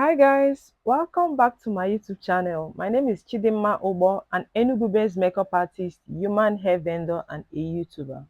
Hi guys, welcome back to my YouTube channel. My name is Chidimma Obo, an Enugu-based makeup artist, human hair vendor, and a YouTuber.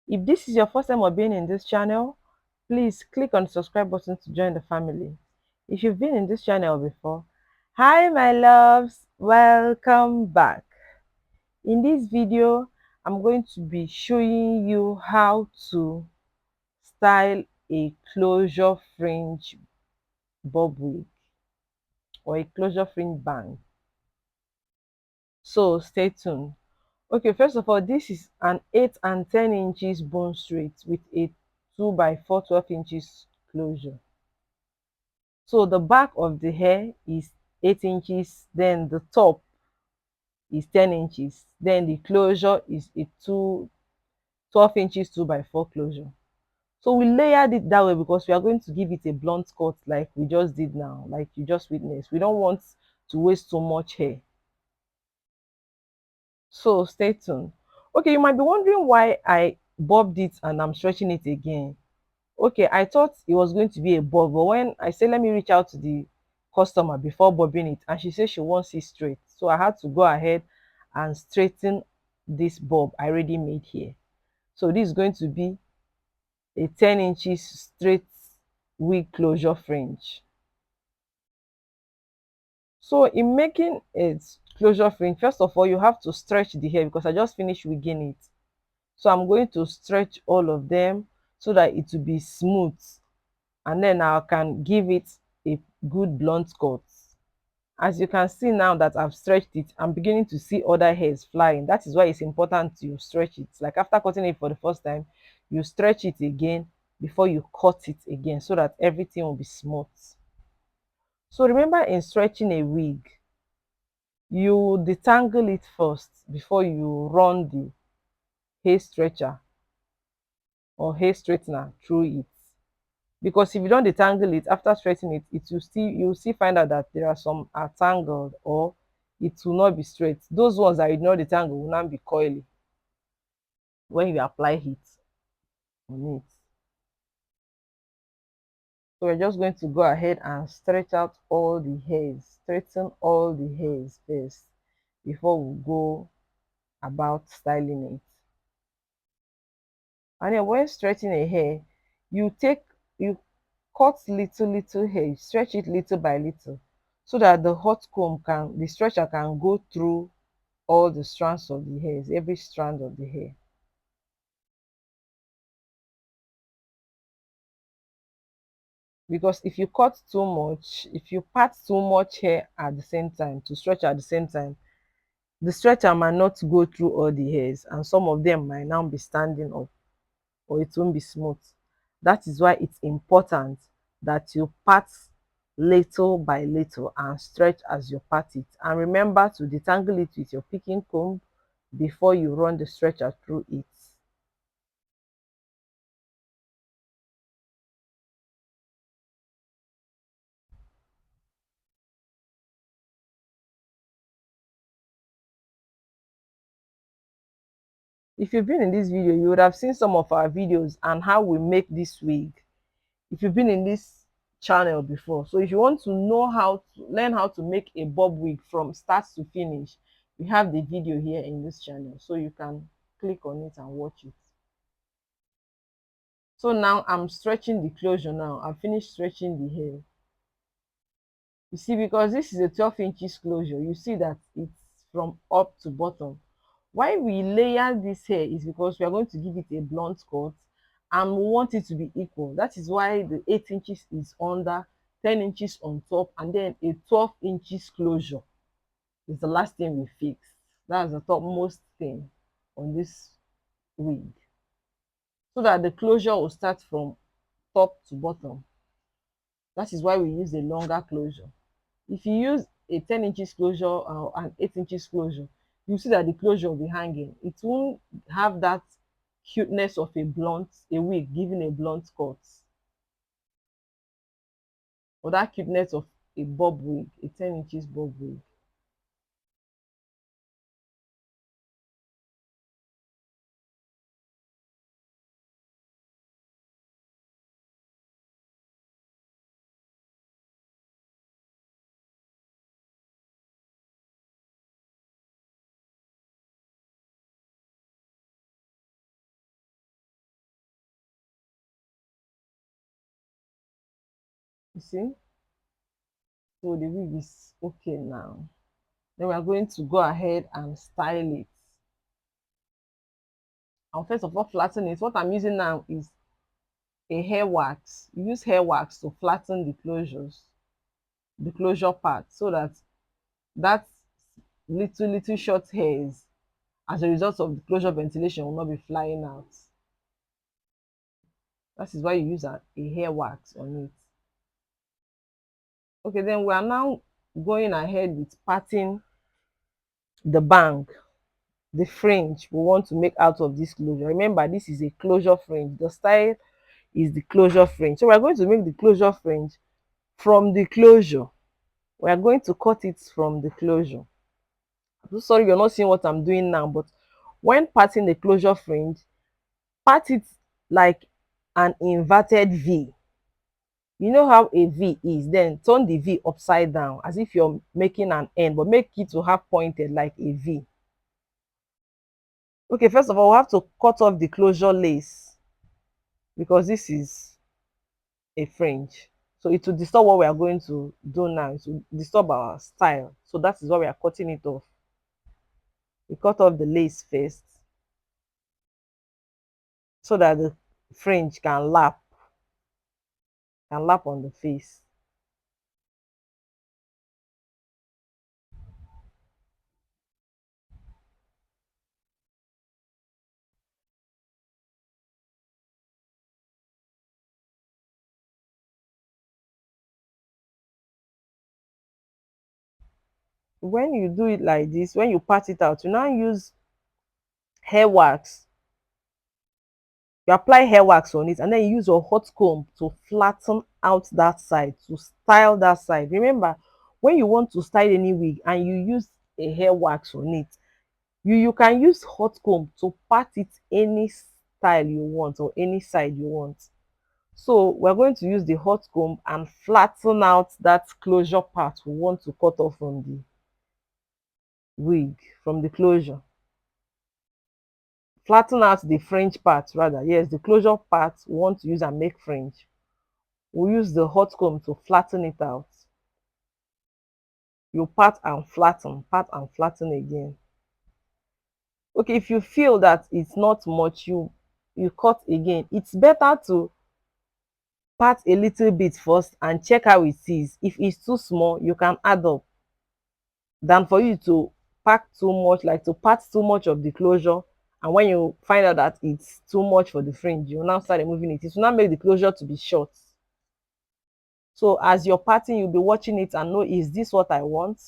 If this is your first time of being in this channel, please click on the subscribe button to join the family. If you've been in this channel before, hi my loves, welcome back. In this video, I'm going to be showing you how to style a closure fringe bob wig or a closure fringe bang. So stay tuned. Okay, first of all, this is an 8 and 10 inches bone straight with a 2 by 4 12 inches closure. So the back of the hair is 8 inches, then the top is 10 inches, then the closure is a 12 inches 2 by 4 closure. So we layered it that way because we are going to give it a blunt cut like we just did now, like you just witnessed. We don't want to waste so much hair. So stay tuned. Okay, you might be wondering why I bobbed it and I'm stretching it again. Okay, I thought it was going to be a bob, but when I said let me reach out to the customer before bobbing it, and she said she wants it straight, so I had to go ahead and straighten this bob I already made here. So this is going to be a 10 inches straight wig closure fringe. So in making a closure fringe, first of all, you have to stretch the hair because I just finished wigging it. So I'm going to stretch all of them so that it will be smooth, and then I can give it a good blunt cut. As you can see now that I've stretched it, I'm beginning to see other hairs flying. That is why it's important to stretch it. Like after cutting it for the first time, you stretch it again before you cut it again so that everything will be smooth. So remember, in stretching a wig, you detangle it first before you run the hair stretcher or hair straightener through it, because if you don't detangle it after straightening it, you'll still find out that there are some are tangled, or it will not be straight. Those ones that you not detangle will not be coily when you apply heat on it. So we're just going to go ahead and stretch out all the hairs, straighten all the hairs first before we go about styling it. And then when stretching a hair, you cut little hair, you stretch it little by little so that the stretcher can go through all the strands of the hairs, every strand of the hair. Because if you cut too much, if you part too much hair at the same time to stretch at the same time, the stretcher might not go through all the hairs and some of them might now be standing up, or it won't be smooth. That is why it's important that you part little by little and stretch as you part it. And remember to detangle it with your picking comb before you run the stretcher through it. If you've been in this video, you would have seen some of our videos and how we make this wig. If you've been in this channel before, so if you want to know how to learn how to make a bob wig from start to finish, we have the video here in this channel, so you can click on it and watch it. So now I'm stretching the closure. Now I've finished stretching the hair. You see, because this is a 12 inches closure, you see that it's from up to bottom. Why we layer this hair is because we are going to give it a blunt cut and we want it to be equal. That is why the 8 inches is under, 10 inches on top, and then a 12 inches closure is the last thing we fix. That's the topmost thing on this wig, so that the closure will start from top to bottom. That is why we use a longer closure. If you use a 10 inches closure or an 8 inches closure, you see that the closure will be hanging. It won't have that cuteness of a wig giving a blunt cut, or that cuteness of a bob wig, a 10 inches bob wig. You see, so the wig is okay now. Then we are going to go ahead and style it. I'll first of all flatten it. What I'm using now is a hair wax. You use hair wax to flatten the closure part, so that that little short hairs as a result of the closure ventilation will not be flying out. That is why you use a hair wax on it. Okay, then we are now going ahead with parting the bang, the fringe we want to make out of this closure. Remember, this is a closure fringe. The style is the closure fringe. So we are going to make the closure fringe from the closure. We are going to cut it from the closure. I'm so sorry you're not seeing what I'm doing now, but when parting the closure fringe, part it like an inverted V. You know how a V is, then turn the V upside down as if you're making an N, but make it to have pointed like a V. Okay, first of all, we have to cut off the closure lace because this is a fringe. So it will disturb what we are going to do now. It will disturb our style. So that is why we are cutting it off. We cut off the lace first so that the fringe can lap on the face. When you do it like this, when you part it out, you now use hair wax. You apply hair wax on it and then you use your hot comb to flatten out that side, to style that side. Remember, when you want to style any wig and you use a hair wax on it, you can use hot comb to part it any style you want or any side you want. So we're going to use the hot comb and flatten out that closure part we want to cut off from the wig, from the closure. Flatten out the fringe part rather. Yes, the closure part we want to use and make fringe. We'll use the hot comb to flatten it out. You part and flatten again. Okay, if you feel that it's not much, you cut again. It's better to part a little bit first and check how it is. If it's too small, you can add up, than for you to pack too much, like to part too much of the closure, and when you find out that it's too much for the fringe, you now start removing it. It will not make the closure to be short. So as you're parting, you'll be watching it and know, is this what I want?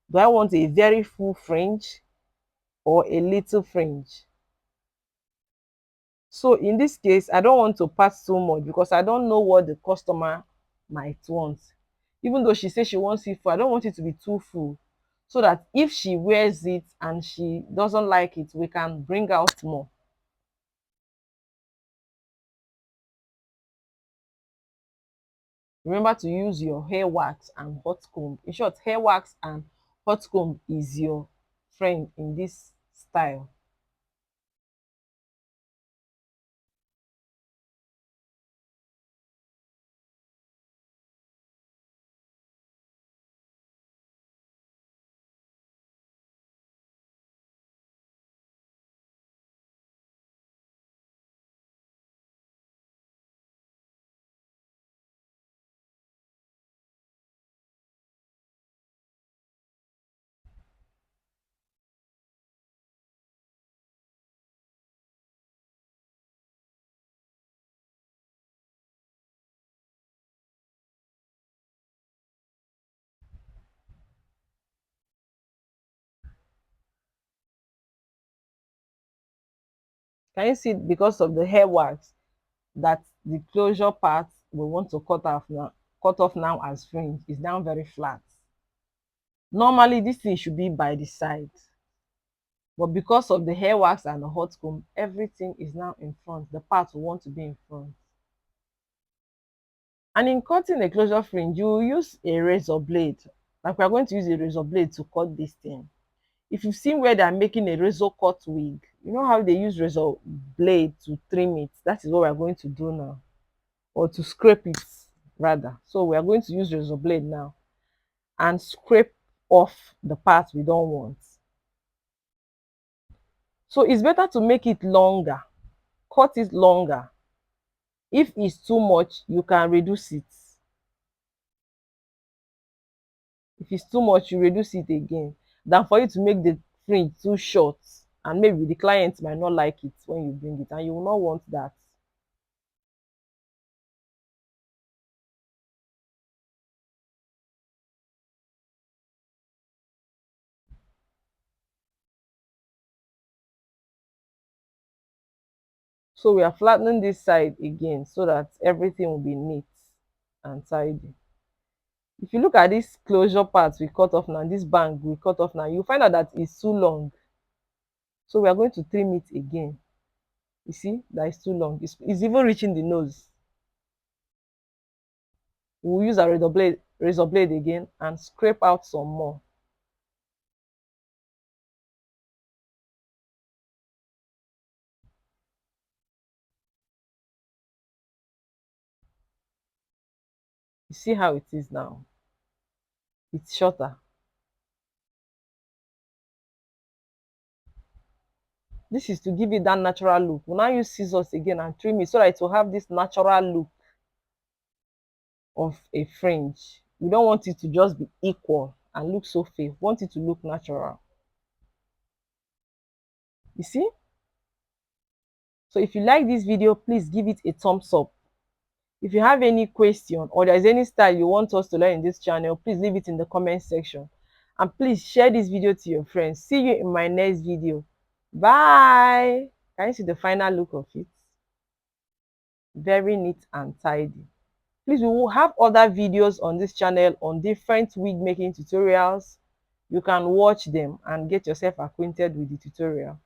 Do I want a very full fringe or a little fringe? So in this case, I don't want to part too much because I don't know what the customer might want. Even though she says she wants it full, I don't want it to be too full, so that if she wears it and she doesn't like it, we can bring out more. Remember to use your hair wax and hot comb. In short, hair wax and hot comb is your friend in this style. Can you see, because of the hair wax, that the closure part we want to cut off now as fringe is now very flat. Normally this thing should be by the side, but because of the hair wax and the hot comb, everything is now in front, the part we want to be in front. And in cutting a closure fringe, you will use a razor blade. Like, we are going to use a razor blade to cut this thing. If you've seen where they are making a razor cut wig, you know how they use razor blade to trim it. That is what we are going to do now, or to scrape it. rather. So we are going to use razor blade now and scrape off the part we don't want. So it's better to make it longer, cut it longer. If it's too much, you can reduce it. If it's too much, you reduce it again, than for you to make the fringe too short, and maybe the client might not like it when you bring it, and you will not want that. So we are flattening this side again so that everything will be neat and tidy. If you look at this closure part we cut off now, this bang we cut off now, you find out that it's too long. So we are going to trim it again. You see that it's too long. It's even reaching the nose. We'll use our razor blade again and scrape out some more. You see how it is now? It's shorter. This is to give it that natural look. We'll now use scissors again and trim it so that it will have this natural look of a fringe. We don't want it to just be equal and look so fake. We want it to look natural. You see? So if you like this video, please give it a thumbs up. If you have any question or there's any style you want us to learn in this channel, please leave it in the comment section. And please share this video to your friends. See you in my next video. Bye. Can you see the final look of it? Very neat and tidy. Please, we will have other videos on this channel on different wig making tutorials. You can watch them and get yourself acquainted with the tutorial.